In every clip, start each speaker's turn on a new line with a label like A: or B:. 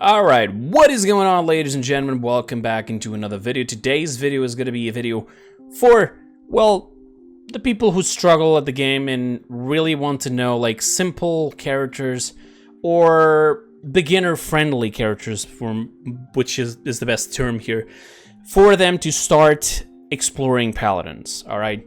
A: Alright, what is going on, ladies and gentlemen? Welcome back into another video. Today's video is going to be a video for, well, the people who struggle at the game and really want to know, like, simple characters or beginner-friendly characters, which is the best term here, for them to start exploring Paladins, alright?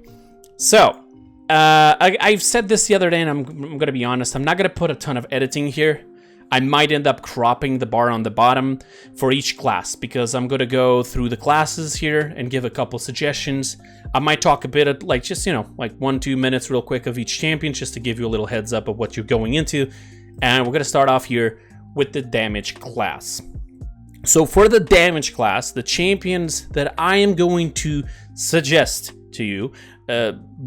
A: So, I've said this the other day, and I'm going to be honest, I'm not going to put a ton of editing here. I might end up cropping the bar on the bottom for each class because I'm going to go through the classes here and give a couple suggestions. I might talk a bit of, like, just, you know, like 1-2 minutes real quick of each champion just to give you a little heads up of what you're going into. And we're going to start off here with the damage class. So for the damage class, the champions that I am going to suggest to you,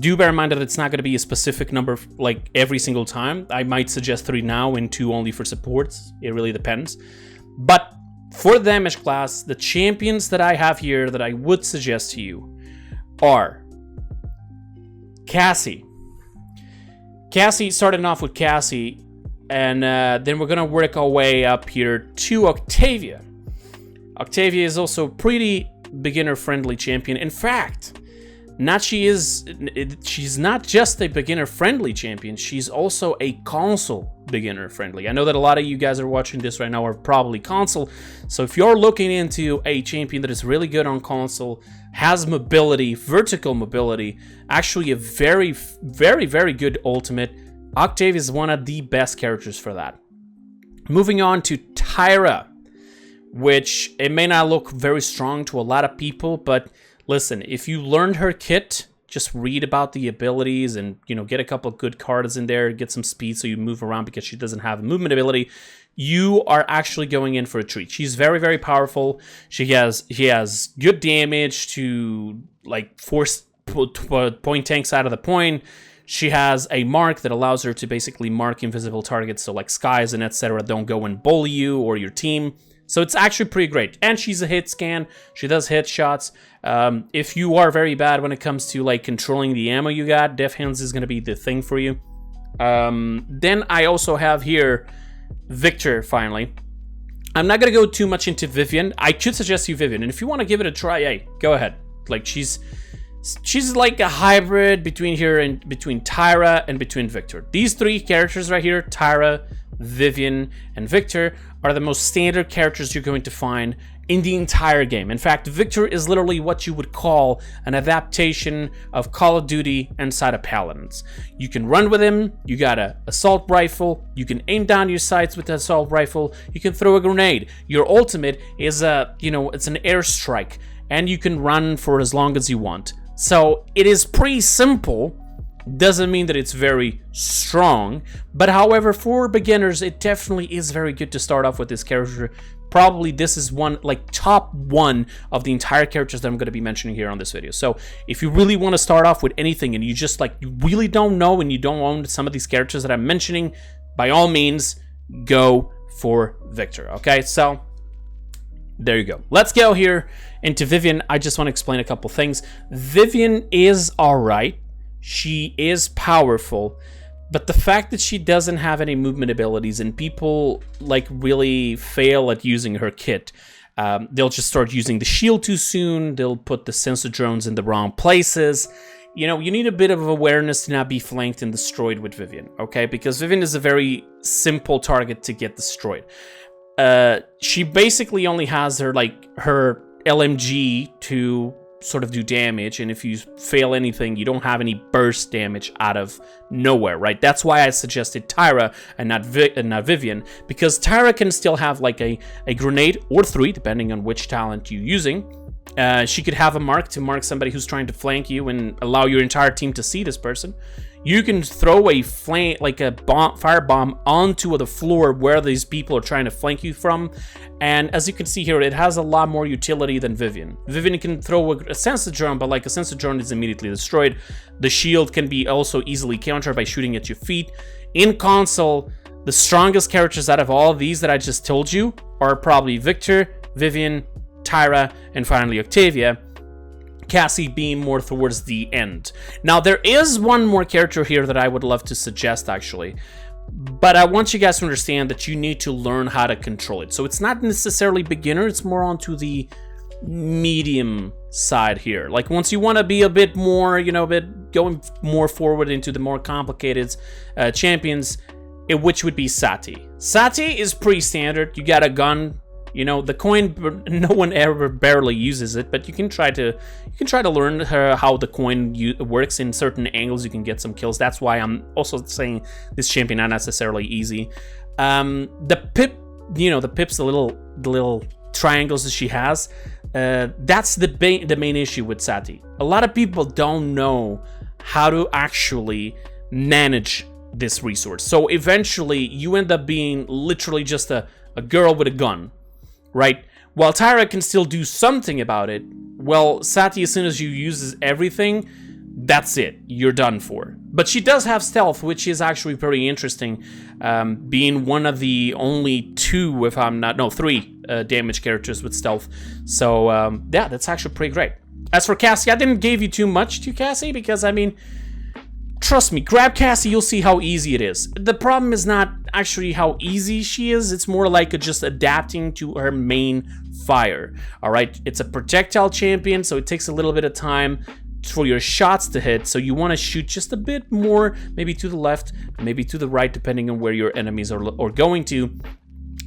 A: do bear in mind that it's not going to be a specific number like every single time. I might suggest 3 now and 2 only for supports. It really depends. But for the damage class, the champions that I have here that I would suggest to you are Cassie. Starting off with Cassie, and then we're going to work our way up here to Octavia. Octavia is also a pretty beginner-friendly champion. In fact, she's not just a beginner-friendly champion, she's also a console beginner-friendly. I know that a lot of you guys are watching this right now are probably console, so if you're looking into a champion that is really good on console, has mobility, vertical mobility, actually a very, very, very good ultimate, Octavia is one of the best characters for that. Moving on to Tyra, which it may not look very strong to a lot of people, but listen, if you learned her kit, just read about the abilities and, you know, get a couple of good cards in there, get some speed so you move around because she doesn't have movement ability, you are actually going in for a treat. She's very, very powerful. She has good damage to, like, force point tanks out of the point. She has a mark that allows her to basically mark invisible targets, so like skies and etc. don't go and bully you or your team. So it's actually pretty great. And she's a hit scan. She does hit shots. If you are very bad when it comes to, like, controlling the ammo you got, Def Hands is going to be the thing for you. Then I also have here Victor, finally. I'm not going to go too much into Vivian. I could suggest you Vivian. And if you want to give it a try, hey, go ahead. Like, she's like a hybrid between Tyra and between Victor. These 3 characters right here, Tyra, Vivian, and Victor, are the most standard characters you're going to find in the entire game. In fact, Victor is literally what you would call an adaptation of Call of Duty inside of Paladins. You can run with him, you got an assault rifle, you can aim down your sights with the assault rifle, you can throw a grenade. Your ultimate is it's an airstrike, and you can run for as long as you want. So it is pretty simple. Doesn't mean that it's very strong, but however, for beginners, it definitely is very good to start off with this character. Probably this is one, like, top 1 of the entire characters that I'm going to be mentioning here on this video. So if you really want to start off with anything and you just, like, you really don't know and you don't own some of these characters that I'm mentioning, by all means, go for Victor, okay? So there you go. Let's go here into Vivian. I just want to explain a couple things. Vivian is alright. She is powerful, but the fact that she doesn't have any movement abilities and people, like, really fail at using her kit, they'll just start using the shield too soon, they'll put the sensor drones in the wrong places. You know, you need a bit of awareness to not be flanked and destroyed with Vivian, okay? Because Vivian is a very simple target to get destroyed. She basically only has her LMG to sort of do damage, and if you fail anything, you don't have any burst damage out of nowhere, right? That's why I suggested Tyra and not Vivian, because Tyra can still have, like, a grenade or 3, depending on which talent you're using. She could have a mark to mark somebody who's trying to flank you and allow your entire team to see this person. You can throw a firebomb onto the floor where these people are trying to flank you from. And as you can see here, it has a lot more utility than Vivian. Vivian can throw a sensor drone, but, like, a sensor drone is immediately destroyed. The shield can be also easily countered by shooting at your feet. In console, the strongest characters out of all of these that I just told you are probably Victor, Vivian, Tyra, and finally Octavia. Cassie being more towards the end. Now, there is one more character here that I would love to suggest, actually. But I want you guys to understand that you need to learn how to control it. So it's not necessarily beginner, it's more onto the medium side here. Like once you want to be a bit more, a bit going more forward into the more complicated champions, which would be Sati. Sati is pretty standard. You got a gun. The coin, no one ever barely uses it, but you can try to learn how the coin works in certain angles. You can get some kills. That's why I'm also saying this champion not necessarily easy. The pip, the pips, the little triangles that she has. That's the main issue with Sati. A lot of people don't know how to actually manage this resource. So eventually, you end up being literally just a girl with a gun. Right? While Tyra can still do something about it, well, Sati, as soon as you use everything, that's it. You're done for. But she does have stealth, which is actually pretty interesting, being one of the only three damage characters with stealth. So, yeah, that's actually pretty great. As for Cassie, I didn't give you too much to Cassie because, trust me, grab Cassie, you'll see how easy it is. The problem is not actually how easy she is, it's more like just adapting to her main fire. Alright, it's a projectile champion, so it takes a little bit of time for your shots to hit, so you want to shoot just a bit more, maybe to the left, maybe to the right, depending on where your enemies are going to,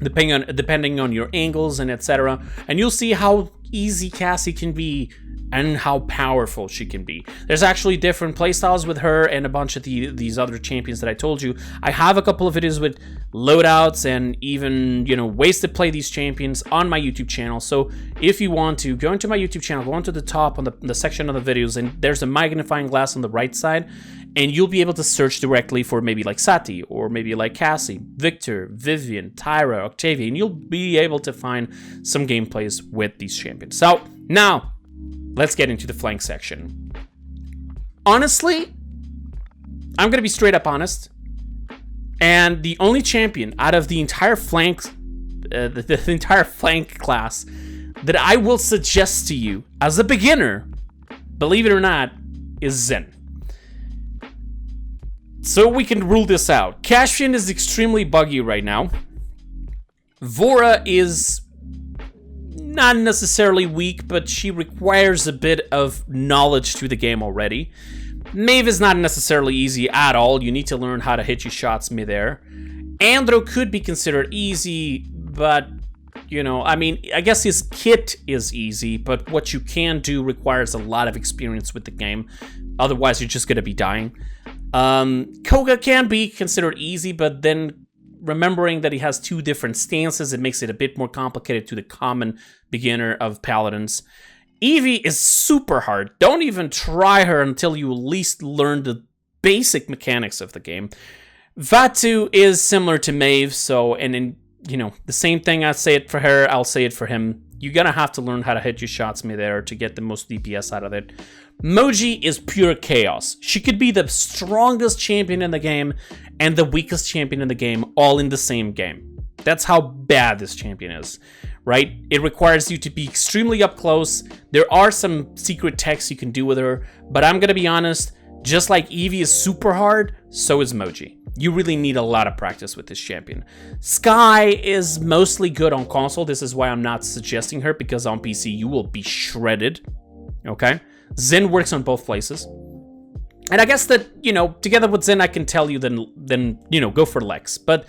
A: depending on your angles and etc. And you'll see how easy Cassie can be and how powerful she can be. There's actually different playstyles with her and a bunch of these other champions that I told you. I have a couple of videos with loadouts and even, ways to play these champions on my YouTube channel. So if you want to, go into my YouTube channel, go onto the top on the section of the videos, and there's a magnifying glass on the right side, and you'll be able to search directly for maybe like Sati, or maybe like Cassie, Victor, Vivian, Tyra, Octavia, and you'll be able to find some gameplays with these champions. So now, let's get into the flank section. Honestly, I'm going to be straight up honest. And the only champion out of the entire flank, the entire flank class that I will suggest to you as a beginner, believe it or not, is Zen. So we can rule this out. Cassian is extremely buggy right now. Vora is not necessarily weak, but she requires a bit of knowledge to the game already. Maeve is not necessarily easy at all. You need to learn how to hit your shots midair. Andro could be considered easy, but, I guess his kit is easy, but what you can do requires a lot of experience with the game. Otherwise, you're just going to be dying. Koga can be considered easy, but then remembering that he has two different stances, it makes it a bit more complicated to the common beginner of Paladins. Evie is super hard. Don't even try her until you at least learn the basic mechanics of the game. Vatu is similar to Maeve, the same thing I say it for her, I'll say it for him. You're gonna have to learn how to hit your shots midair to get the most DPS out of it. Moji is pure chaos. She could be the strongest champion in the game and the weakest champion in the game, all in the same game. That's how bad this champion is, right? It requires you to be extremely up close. There are some secret techs you can do with her, but I'm gonna be honest, just like Evie is super hard, so is Moji. You really need a lot of practice with this champion. Skye is mostly good on console. This is why I'm not suggesting her, because on PC you will be shredded, okay? Zen works on both places. And I guess that, together with Zen, I can tell you then go for Lex. But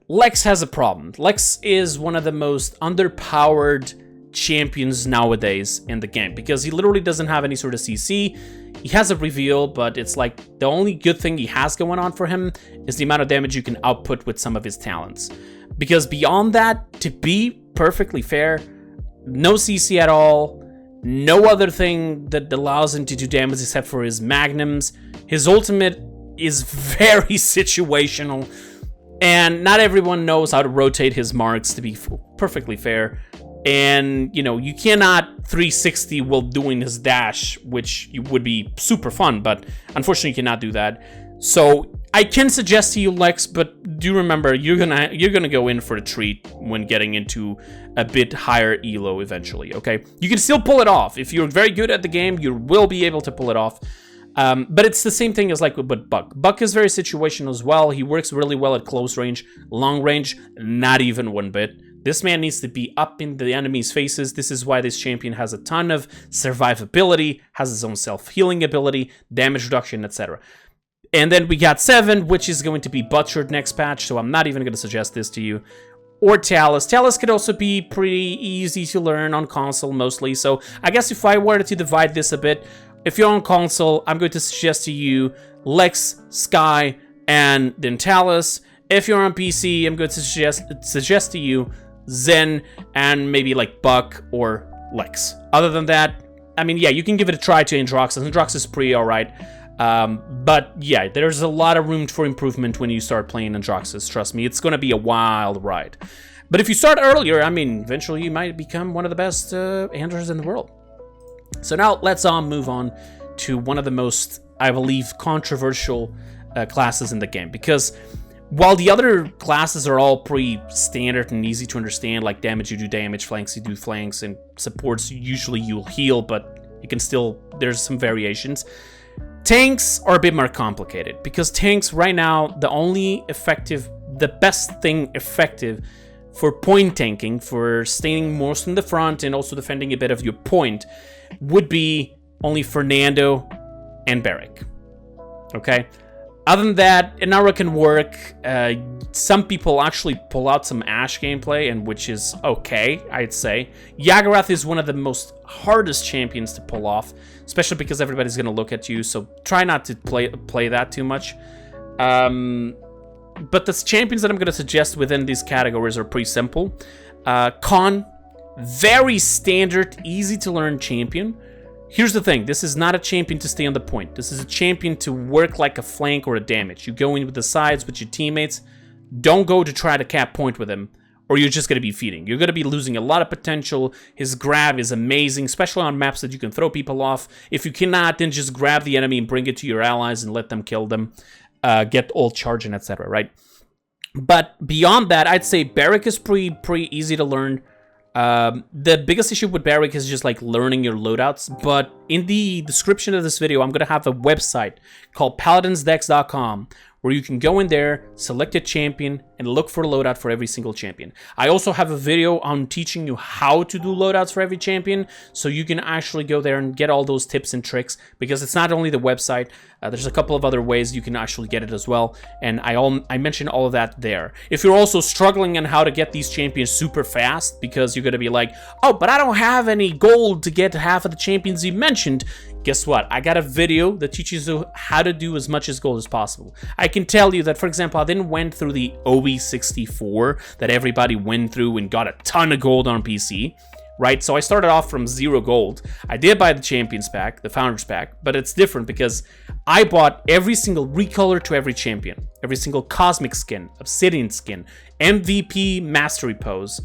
A: Lex has a problem. Lex is one of the most underpowered champions nowadays in the game, because he literally doesn't have any sort of CC. He has a reveal, but it's like the only good thing he has going on for him is the amount of damage you can output with some of his talents. Because beyond that, to be perfectly fair, no CC at all, no other thing that allows him to do damage except for his magnums. His ultimate is very situational, and not everyone knows how to rotate his marks, to be perfectly fair. And, you cannot 360 while doing his dash, which would be super fun, but unfortunately you cannot do that. So I can suggest to you Lex, but do remember, you're gonna go in for a treat when getting into a bit higher elo eventually, okay? You can still pull it off. If you're very good at the game, you will be able to pull it off. But it's the same thing as like with Buck. Buck is very situational as well. He works really well at close range. Long range, not even one bit. This man needs to be up in the enemy's faces. This is why this champion has a ton of survivability, has his own self-healing ability, damage reduction, etc. And then we got 7, which is going to be butchered next patch, so I'm not even going to suggest this to you. Or Talus. Talus could also be pretty easy to learn on console mostly, so I guess if I were to divide this a bit, if you're on console, I'm going to suggest to you Lex, Skye, and then Talus. If you're on PC, I'm going to suggest to you Zen, and maybe like Buck or Lex. Other than that, I mean, yeah, you can give it a try to Androxus. Androxus is pretty alright. But yeah, there's a lot of room for improvement when you start playing Androxus. Trust me, it's going to be a wild ride. But if you start earlier, I mean, eventually you might become one of the best Androids in the world. So now let's move on to one of the most, I believe, controversial classes in the game. Because while the other classes are all pretty standard and easy to understand, like damage, you do damage, flanks, you do flanks, and supports, usually you'll heal, but you can still, there's some variations. Tanks are a bit more complicated, because tanks right now, the best thing effective for point tanking, for staying most in the front and also defending a bit of your point, would be only Fernando and Barrick. Okay? Other than that, Inara can work. Some people actually pull out some Ashe gameplay, and which is okay, I'd say. Yagarath is one of the most hardest champions to pull off, especially because everybody's going to look at you, so try not to play that too much. But the champions that I'm going to suggest within these categories are pretty simple. Khan, very standard, easy to learn champion. Here's the thing, this is not a champion to stay on the point. This is a champion to work like a flank or a damage. You go in with the sides with your teammates. Don't go to try to cap point with him, or you're just going to be feeding. You're going to be losing a lot of potential. His grab is amazing, especially on maps that you can throw people off. If you cannot, then just grab the enemy and bring it to your allies and let them kill them. Get ult charging, etc., right? But beyond that, I'd say Barrick is pretty easy to learn. The biggest issue with Barrick is just like learning your loadouts, but in the description of this video, I'm going to have a website called paladinsdex.com where you can go in there, select a champion, and look for a loadout for every single champion. I also have a video on teaching you how to do loadouts for every champion, so you can actually go there and get all those tips and tricks, because it's not only the website, there's a couple of other ways you can actually get it as well, and I mentioned all of that there. If you're also struggling on how to get these champions super fast, because you're going to be like, oh, but I don't have any gold to get half of the champions you mentioned, guess what? I got a video that teaches you how to do as much as gold as possible. I can tell you that, for example, I then went through the OE64 that everybody went through and got a ton of gold on PC, right? So I started off from 0 gold. I did buy the Champions pack, the Founders pack, but it's different because I bought every single recolor to every champion, every single Cosmic skin, Obsidian skin, MVP Mastery Pose,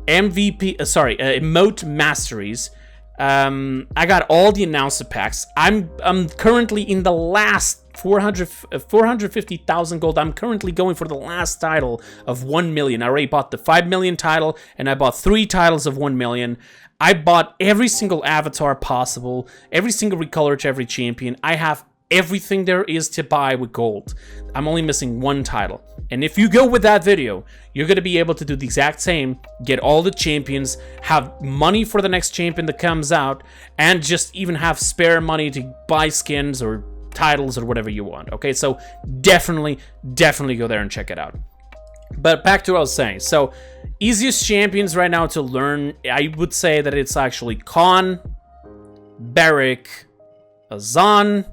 A: Emote Masteries. I got all the announcer packs. I'm currently in the last 450,000 gold. I'm currently going for the last title of 1 million. I already bought the 5 million title, and I bought 3 titles of 1 million. I bought every single avatar possible, every single recolor to every champion. I have everything there is to buy with gold. I'm only missing 1 title. And if you go with that video, you're going to be able to do the exact same, get all the champions, have money for the next champion that comes out, and just even have spare money to buy skins or titles or whatever you want. Okay, so definitely go there and check it out. But back to what I was saying. So, easiest champions right now to learn, I would say that it's actually Khan, Barrick, Azan,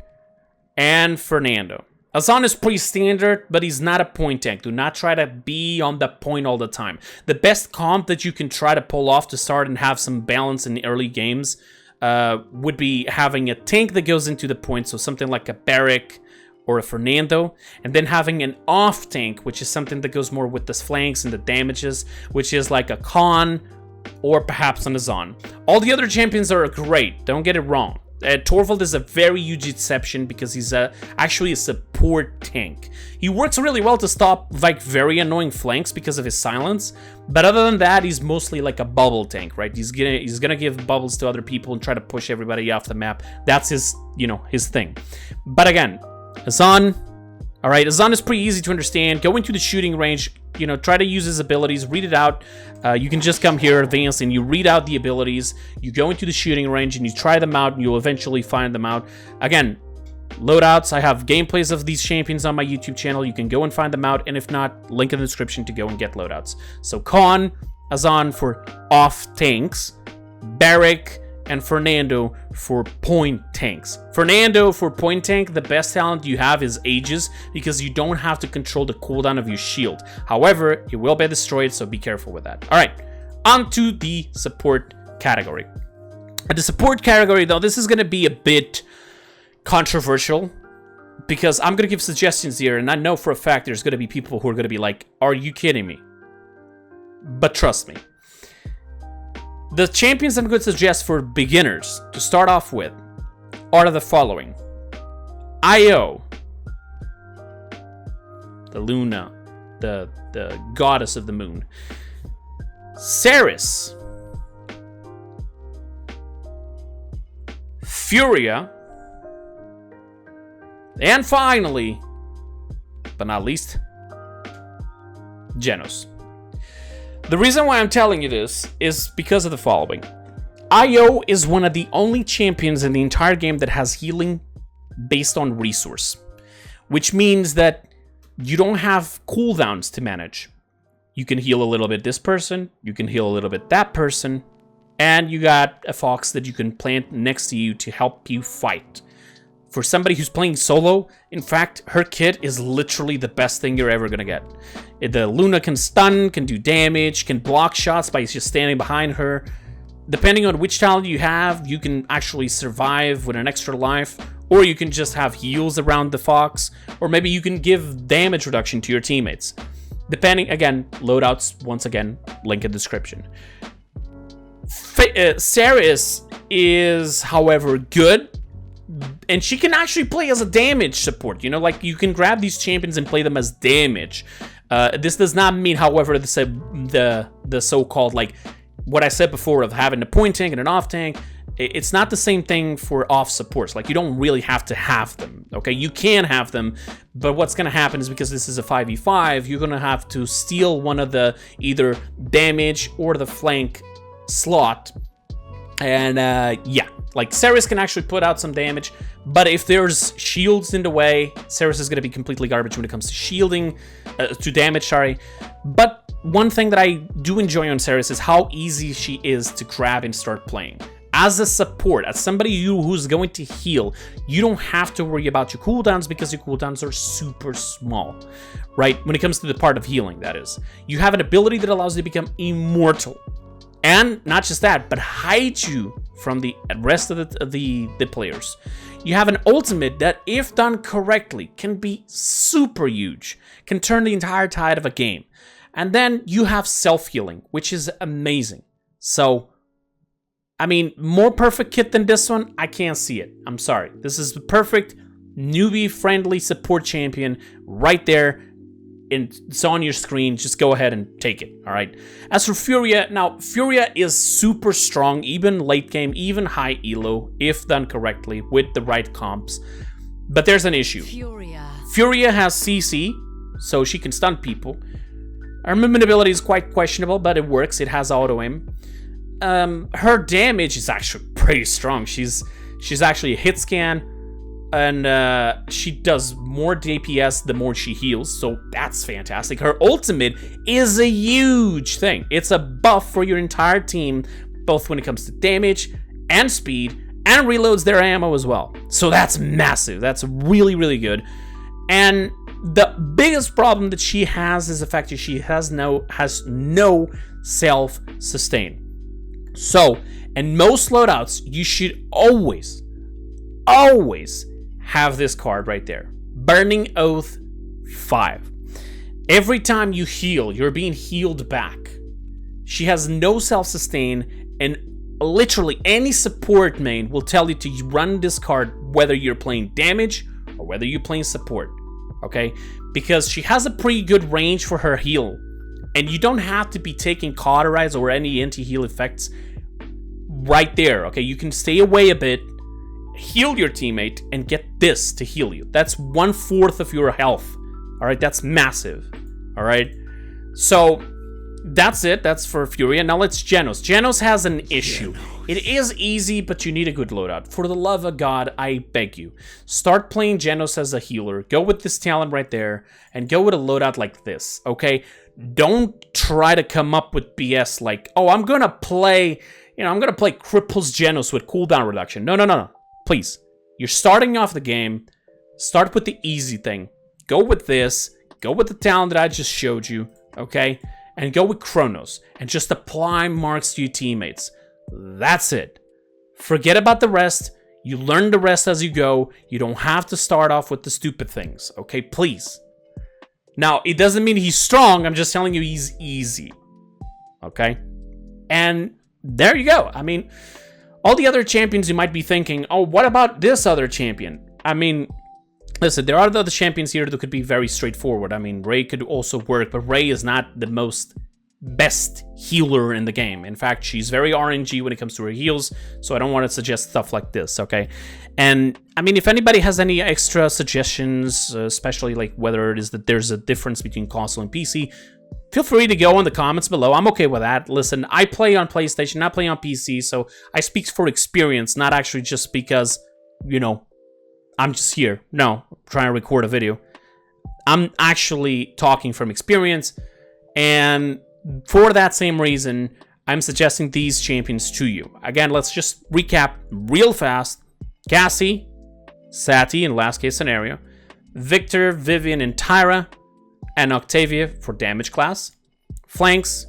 A: and Fernando. Azan is pretty standard, but he's not a point tank. Do not try to be on the point all the time. The best comp that you can try to pull off to start and have some balance in the early games would be having a tank that goes into the point, so something like a Barrick or a Fernando, and then having an off tank, which is something that goes more with the flanks and the damages, which is like a Khan or perhaps an Azan. All the other champions are great, don't get it wrong. Torvald is a very huge exception because he's actually a support tank. He works really well to stop like very annoying flanks because of his silence, but other than that, he's mostly like a bubble tank, right? He's gonna give bubbles to other people and try to push everybody off the map. That's his, you know, his thing. But again, Azan, all right, Azan is pretty easy to understand. Go into the shooting range, you know, try to use his abilities, read it out. You can just come here, advance, and you read out the abilities. You go into the shooting range and you try them out, and you'll eventually find them out. Again, loadouts, I have gameplays of these champions on my YouTube channel. You can go and find them out, and if not, link in the description to go and get loadouts. So Khan, Azan for off tanks, Barrick, and Fernando for point tanks. Fernando for point tank, the best talent you have is Aegis, because you don't have to control the cooldown of your shield. However, it will be destroyed, so be careful with that. All right, on to the support category. The support category, though, this is going to be a bit controversial, because I'm going to give suggestions here, and I know for a fact there's going to be people who are going to be like, are you kidding me? But trust me. The champions I'm going to suggest for beginners to start off with are the following. Io, the Luna, the goddess of the moon. Ceres, Furia, and finally, but not least, Genos. The reason why I'm telling you this is because of the following. Io is one of the only champions in the entire game that has healing based on resource, which means that you don't have cooldowns to manage. You can heal a little bit this person, you can heal a little bit that person, and you got a fox that you can plant next to you to help you fight. For somebody who's playing solo, in fact, her kit is literally the best thing you're ever gonna get. The Luna can stun, can do damage, can block shots by just standing behind her. Depending on which talent you have, you can actually survive with an extra life, or you can just have heals around the fox, or maybe you can give damage reduction to your teammates. Depending, again, loadouts, once again, link in description. Ceres is, however, good. And she can actually play as a damage support, you know, like you can grab these champions and play them as damage. This does not mean, however, the so-called, like what I said before of having a point tank and an off tank. It's not the same thing for off supports. Like, you don't really have to have them, okay? You can have them, but what's going to happen is because this is a 5v5, you're going to have to steal one of the either damage or the flank slot. And yeah, like Ceres can actually put out some damage, but if there's shields in the way, Ceres is going to be completely garbage when it comes to shielding, to damage, sorry. But one thing that I do enjoy on Ceres is how easy she is to grab and start playing. As a support, as somebody who's going to heal, you don't have to worry about your cooldowns because your cooldowns are super small, right? When it comes to the part of healing, that is. You have an ability that allows you to become immortal. And not just that, but hide you from the rest of the players. You have an ultimate that, if done correctly, can be super huge, can turn the entire tide of a game. And then you have self-healing, which is amazing. So, I mean, more perfect kit than this one, I can't see it. I'm sorry. This is the perfect newbie-friendly support champion right there. It's on your screen. Just go ahead and take it, all right? As for Furia, now, Furia is super strong, even late game, even high elo, if done correctly with the right comps. But there's an issue. Furia has CC, so she can stun people. Her movement ability is quite questionable, but it works. It has auto-aim. Her damage is actually pretty strong. She's actually a hit scan, and she does more DPS the more she heals, so that's fantastic. Her ultimate is a huge thing. It's a buff for your entire team, both when it comes to damage and speed, and reloads their ammo as well. So that's massive. That's really, really good. And the biggest problem that she has is the fact that she has no self-sustain. So, in most loadouts, you should always have this card right there. Burning Oath 5. Every time you heal, you're being healed back. She has no self-sustain, and literally any support main will tell you to run this card whether you're playing damage or whether you're playing support, okay? Because she has a pretty good range for her heal, and you don't have to be taking Cauterize or any anti-heal effects right there, okay? You can stay away a bit, heal your teammate, and get this to heal you. That's 1/4 of your health, all right? That's massive, all right? So that's it. That's for Furia. Now let's Genos. Genos has an issue. It is easy, but you need a good loadout. For the love of God, I beg you. Start playing Genos as a healer. Go with this talent right there, and go with a loadout like this, okay? Don't try to come up with BS like, oh, I'm gonna play, I'm gonna play Cripples Genos with cooldown reduction. No, no, no, no. Please. You're starting off the game. Start with the easy thing. Go with this. Go with the talent that I just showed you, okay? And go with Chronos, and just apply marks to your teammates. That's it. Forget about the rest. You learn the rest as you go. You don't have to start off with the stupid things, okay? Please. Now, it doesn't mean he's strong. I'm just telling you he's easy, okay? And there you go. I mean, all the other champions you might be thinking, oh, what about this other champion? I mean, listen, there are other champions here that could be very straightforward. I mean, Ray could also work, but Ray is not the best healer in the game. In fact, she's very RNG when it comes to her heals, so I don't want to suggest stuff like this, okay? And, I mean, if anybody has any extra suggestions, especially like whether it is that there's a difference between console and PC, feel free to go in the comments below. I'm okay with that. Listen, I play on PlayStation, not play on PC, so I speak for experience, not actually just because, I'm just here. No, I'm trying to record a video. I'm actually talking from experience, and for that same reason, I'm suggesting these champions to you. Again, let's just recap real fast. Cassie, Sati in last case scenario, Victor, Vivian, and Tyra, and Octavia for damage class. Flanks,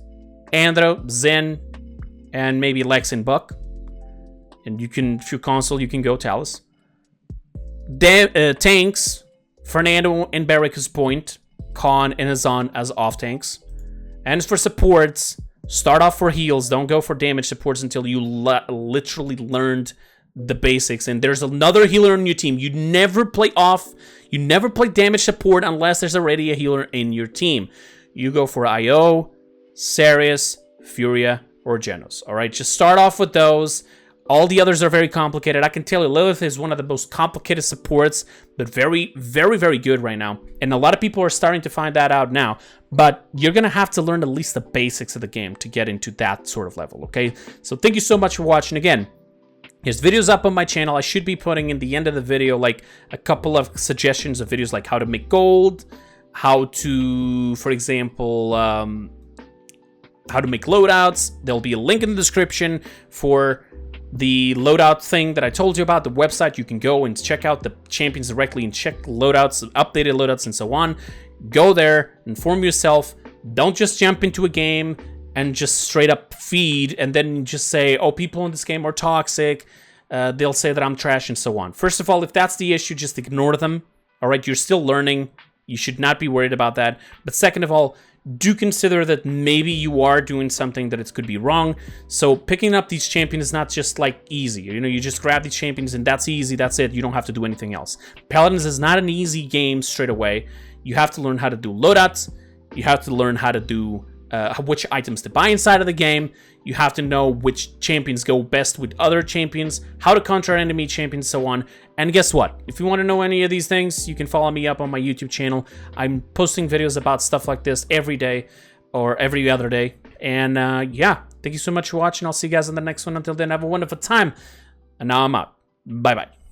A: Andro, Zen, and maybe Lex and Buck. And you can, if you're console, you can go Talus. Tanks, Fernando and Barricus Point, Khan and Hazan as off tanks. And for supports, start off for heals. Don't go for damage supports until you literally learned the basics. And there's another healer on your team. You never play off. You never play damage support unless there's already a healer in your team. You go for IO, Sarius, Furia, or Genos. All right, just start off with those. All the others are very complicated. I can tell you, Lilith is one of the most complicated supports, but very, very, very good right now. And a lot of people are starting to find that out now. But you're going to have to learn at least the basics of the game to get into that sort of level, okay? So thank you so much for watching. Again, there's videos up on my channel. I should be putting in the end of the video like a couple of suggestions of videos like how to make gold, how to, for example, how to make loadouts. There'll be a link in the description for the loadout thing that I told you about, the website. You can go and check out the champions directly and check loadouts, updated loadouts, and so on. Go there, inform yourself. Don't just jump into a game and just straight up feed and then just say, oh, people in this game are toxic. They'll say that I'm trash and so on. First of all, if that's the issue, just ignore them. All right, you're still learning. You should not be worried about that. But second of all, do consider that maybe you are doing something that it could be wrong. So picking up these champions is not just like easy. You just grab these champions and that's easy. That's it. You don't have to do anything else. Paladins is not an easy game straight away. You have to learn how to do loadouts. You have to learn how to do which items to buy inside of the game. You have to know which champions go best with other champions, how to counter enemy champions, so on. And guess what? If you want to know any of these things, you can follow me up on my YouTube channel. I'm posting videos about stuff like this every day or every other day. And yeah, thank you so much for watching. I'll see you guys in the next one. Until then, have a wonderful time. And now I'm out. Bye-bye.